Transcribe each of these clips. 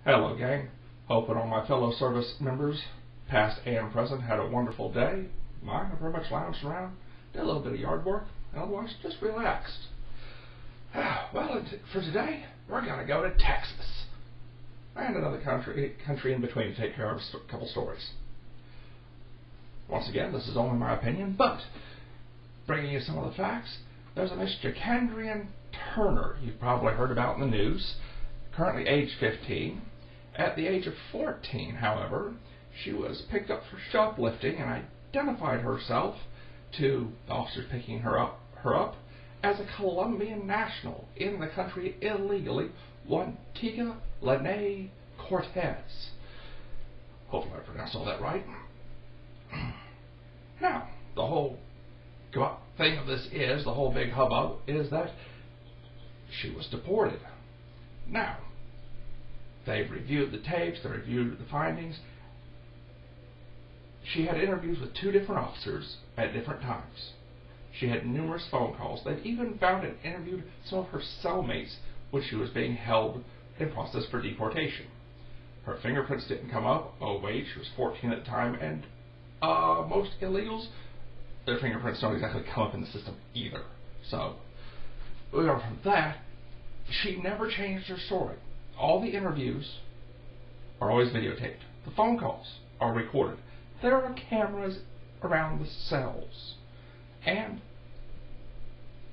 Hello, gang. Hope that all my fellow service members, past and present, had a wonderful day. Mine, I very much lounged around, did a little bit of yard work, and otherwise just relaxed. Well, for today, we're going to go to Texas and another country in between to take care of a couple stories. Once again, this is only my opinion, but bringing you some of the facts, there's a Miss Jakadrien Turner you've probably heard about in the news, currently age 15. At the age of 14, however, she was picked up for shoplifting and identified herself to the officers picking her up as a Colombian national in the country illegally, one Jakadrien Cortez. Hopefully I pronounced all that right. Now, the whole thing of this is, the whole big hubbub is that she was deported. Now, they've reviewed the tapes, they reviewed the findings. She had interviews with 2 different officers at different times. She had numerous phone calls. They've even found and interviewed some of her cellmates when she was being held in process for deportation. Her fingerprints didn't come up. Oh wait, she was 14 at the time, and most illegals, their fingerprints don't exactly come up in the system either. So, moving on from that, she never changed her story. All the interviews are always videotaped. The phone calls are recorded. There are cameras around the cells. And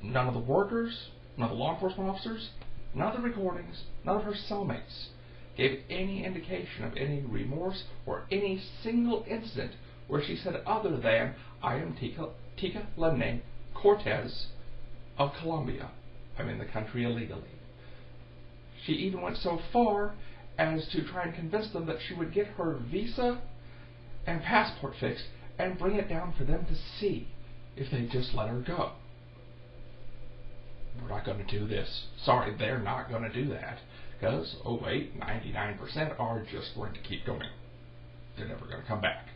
none of the workers, none of the law enforcement officers, none of the recordings, none of her cellmates gave any indication of any remorse or any single incident where she said other than, I am Jakadrien Cortez of Colombia. I'm in the country illegally. She even went so far as to try and convince them that she would get her visa and passport fixed and bring it down for them to see if they just let her go. We're not going to do this. Sorry, they're not going to do that. Because, oh wait, 99% are just going to keep going. They're never going to come back.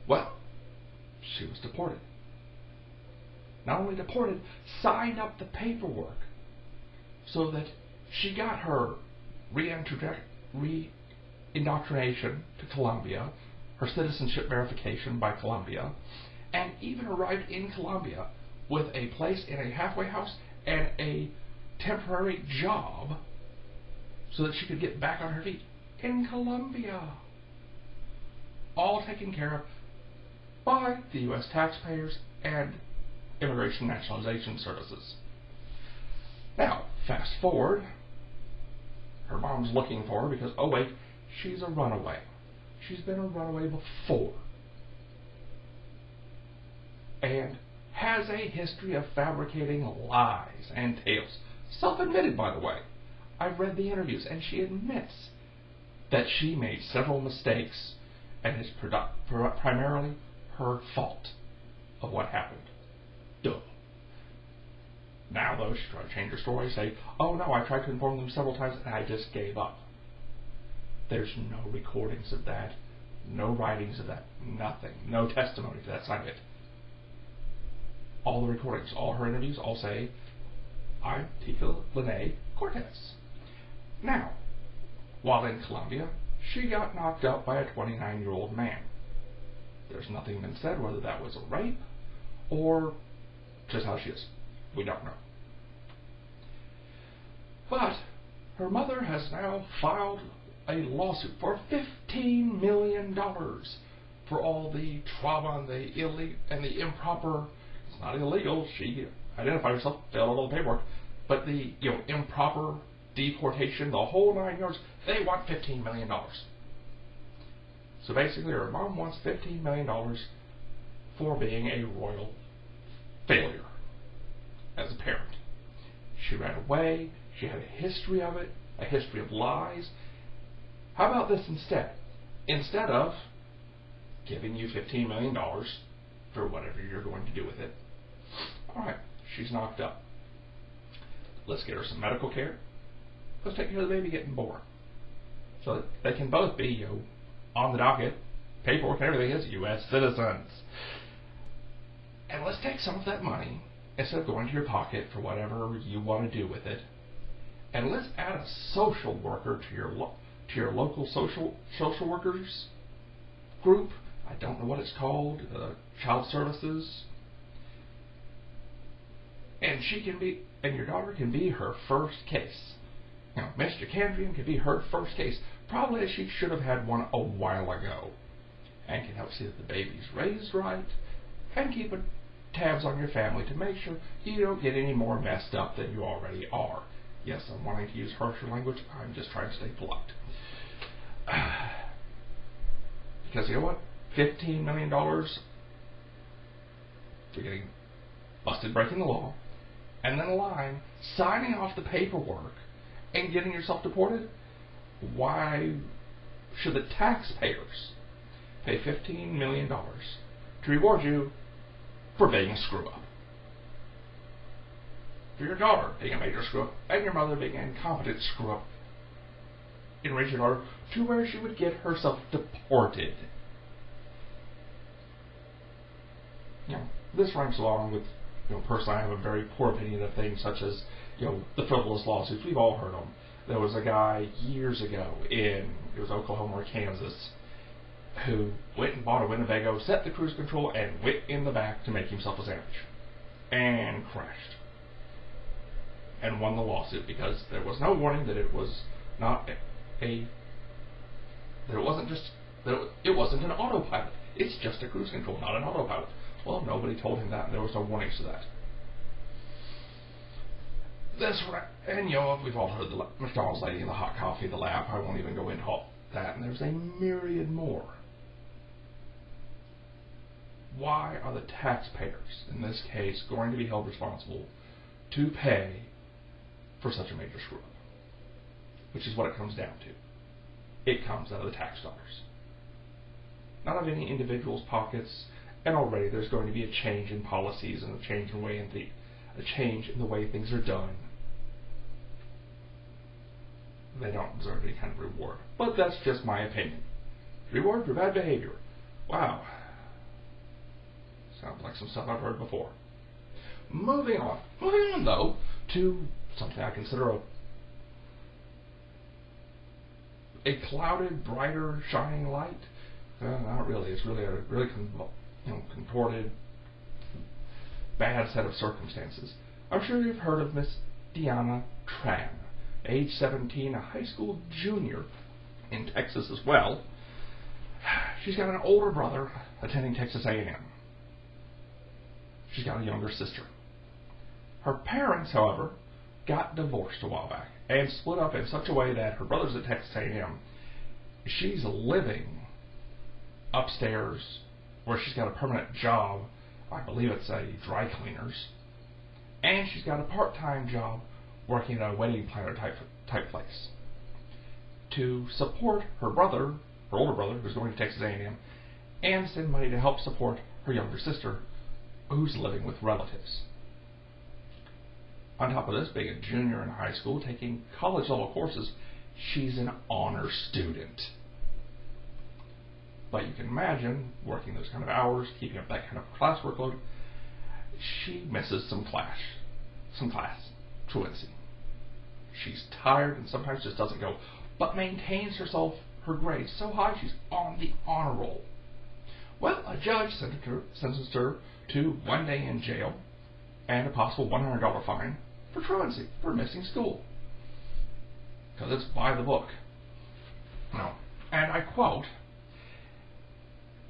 Well, she was deported. Not only deported, signed up the paperwork so that she got her re-indoctrination to Colombia, her citizenship verification by Colombia, and even arrived in Colombia with a place in a halfway house and a temporary job so that she could get back on her feet in Colombia. All taken care of by the U.S. taxpayers and Immigration Nationalization Services. Now, fast forward, her mom's looking for her because, oh wait, she's a runaway. She's been a runaway before. And has a history of fabricating lies and tales. Self-admitted, by the way. I've read the interviews, and she admits that she made several mistakes, and it's primarily her fault of what happened. Duh. Now, though, she's trying to change her story, say, oh no, I tried to inform them several times, and I just gave up. There's no recordings of that, no writings of that, nothing, no testimony to that side of it. All the recordings, all her interviews, all say, I'm Jakadrien Cortez. Now, while in Colombia, she got knocked up by a 29-year-old man. There's nothing been said whether that was a rape or just how she is. We don't know. But her mother has now filed a lawsuit for $15 million for all the trauma and the illegal and the improper. It's not illegal. She identified herself, filled out all the paperwork, but the improper deportation, the whole 9 yards. They want $15 million. So basically, her mom wants $15 million for being a royal failure as a parent. She ran away. She had a history of it, a history of lies. How about this instead? Instead of giving you $15 million for whatever you're going to do with it, all right, she's knocked up. Let's get her some medical care. Let's take care of the baby getting born. So that they can both be, on the docket, paperwork and everything is U.S. citizens. And let's take some of that money, instead of going to your pocket for whatever you want to do with it, And let's add a social worker to your local social workers group. I don't know what it's called, child services. And your daughter can be her first case. Miss Jakadrien can be her first case. Probably she should have had one a while ago. And can help see that the baby's raised right, and keep tabs on your family to make sure you don't get any more messed up than you already are. Yes, I'm wanting to use harsher language. I'm just trying to stay polite. Because you know what? $15 million for getting busted breaking the law, and then lying, signing off the paperwork, and getting yourself deported? Why should the taxpayers pay $15 million to reward you for being a screw-up? For your daughter being a major screw-up, and your mother being an incompetent screw-up, in raising your daughter to where she would get herself deported. This ranks along with, personally I have a very poor opinion of things such as, the frivolous lawsuits. We've all heard them. There was a guy years ago it was Oklahoma or Kansas, who went and bought a Winnebago, set the cruise control, and went in the back to make himself a sandwich. And crashed. And won the lawsuit because there was no warning that it was not it wasn't an autopilot. It's just a cruise control, not an autopilot. Well, nobody told him that, and there was no warnings to that. We've all heard the McDonald's lady, the hot coffee, the lap. I won't even go into all that, and there's a myriad more. Why are the taxpayers, in this case, going to be held responsible to pay for such a major screw-up? Which is what it comes down to. It comes out of the tax dollars. Not of any individual's pockets, and already there's going to be a change in policies and a change in the way things are done. They don't deserve any kind of reward. But that's just my opinion. Reward for bad behavior. Wow. Sounds like some stuff I've heard before. Moving on, though, to something I consider a clouded, brighter, shining light. Not really. It's really a contorted, bad set of circumstances. I'm sure you've heard of Miss Diane Tran, age 17, a high school junior in Texas as well. She's got an older brother attending Texas A&M. She's got a younger sister. Her parents, however, got divorced a while back and split up in such a way that her brother's at Texas A&M. She's living upstairs where she's got a permanent job. I believe it's a dry cleaner's. And she's got a part-time job working at a wedding planner type place to support her brother, her older brother, who's going to Texas A&M, and send money to help support her younger sister, who's living with relatives. On top of this, being a junior in high school, taking college-level courses, she's an honor student. But you can imagine, working those kind of hours, keeping up that kind of class workload, she misses some class, truancy. She's tired and sometimes just doesn't go, but maintains her grades so high she's on the honor roll. Well, a judge sentenced her to 1 day in jail and a possible $100 fine for truancy, for missing school. Because it's by the book. No. And I quote,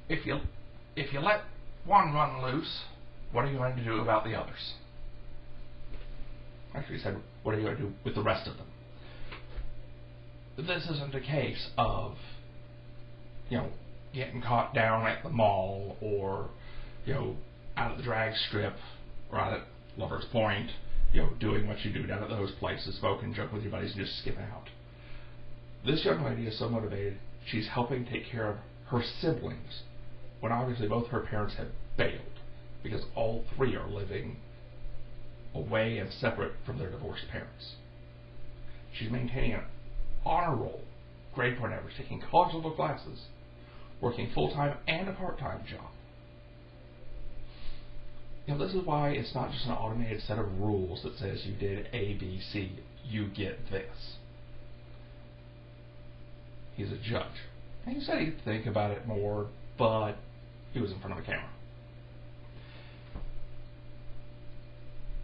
if you let one run loose, what are you going to do about the others? Actually, he said, what are you going to do with the rest of them? This isn't a case of, getting caught down at the mall or, out at the drag strip or out at Lover's Point, doing what you do down at those places, smoke and joke with your buddies and just skipping out. This young lady is so motivated, she's helping take care of her siblings when obviously both her parents have bailed because all three are living away and separate from their divorced parents. She's maintaining an honor roll, grade point average, taking college-level classes, working full-time and a part-time job. This is why it's not just an automated set of rules that says you did A, B, C, you get this. He's a judge. And he said he'd think about it more, but he was in front of a camera.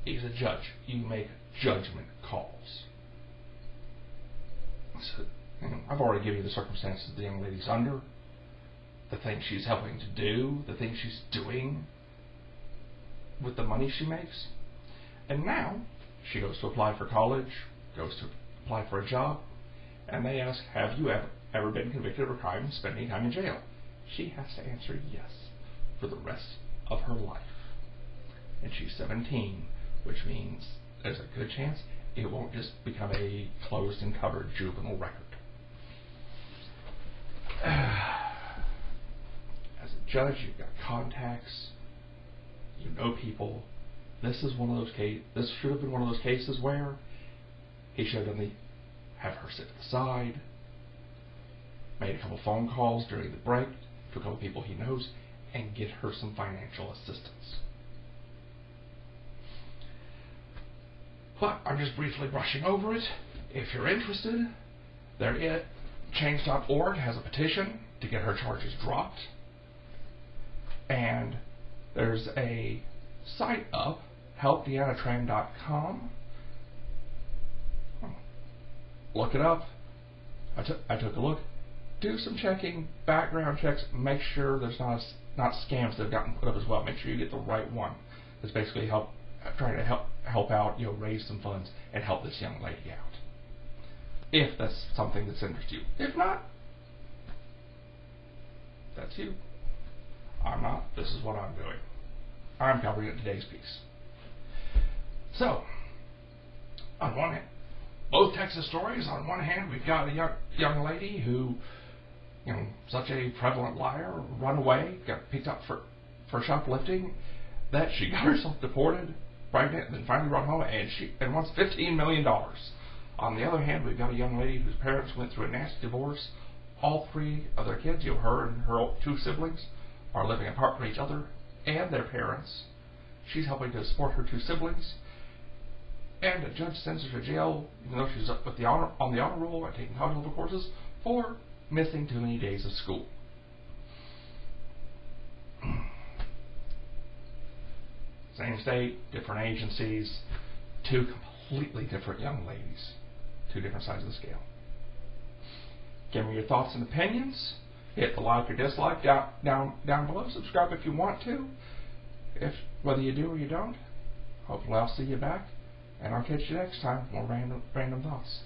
He's a judge. You make judgment calls. So, I've already given you the circumstances the young lady's under, the things she's helping to do, the things she's doing with the money she makes. And now she goes to apply for college, goes to apply for a job, and they ask, have you ever been convicted of a crime and spent any time in jail? She has to answer yes for the rest of her life. And she's 17, which means there's a good chance it won't just become a closed and covered juvenile record. As a judge, you've got contacts, you know people. This is one of those This should have been one of those cases where he should have have her sit to the side, made a couple phone calls during the break to a couple people he knows, and get her some financial assistance. But I'm just briefly brushing over it. If you're interested, Change.org has a petition to get her charges dropped. And there's a site up, helpdianatran.com. Look it up. I took a look. Do some checking, background checks. Make sure there's not scams that have gotten put up as well. Make sure you get the right one. It's basically trying to help out, raise some funds and help this young lady out. If that's something that's interests you. If not, that's you. I'm not. This is what I'm doing. I'm covering it today's piece. So, on one hand, both Texas stories. On one hand, we've got a young lady who, such a prevalent liar, runaway, got picked up for shoplifting, that she got herself deported, pregnant, and then finally brought home, and wants $15 million. On the other hand, we've got a young lady whose parents went through a nasty divorce. All three of their kids, her and her two siblings, are living apart from each other and their parents. She's helping to support her two siblings. And a judge sends her to jail, even though she's up with on the honor roll and taking college level courses, for missing too many days of school. Same state, different agencies, two completely different young ladies, two different sides of the scale. Give me your thoughts and opinions. Hit the like or dislike down below. Subscribe if you want to. Whether you do or you don't. Hopefully I'll see you back. And I'll catch you next time for more random thoughts.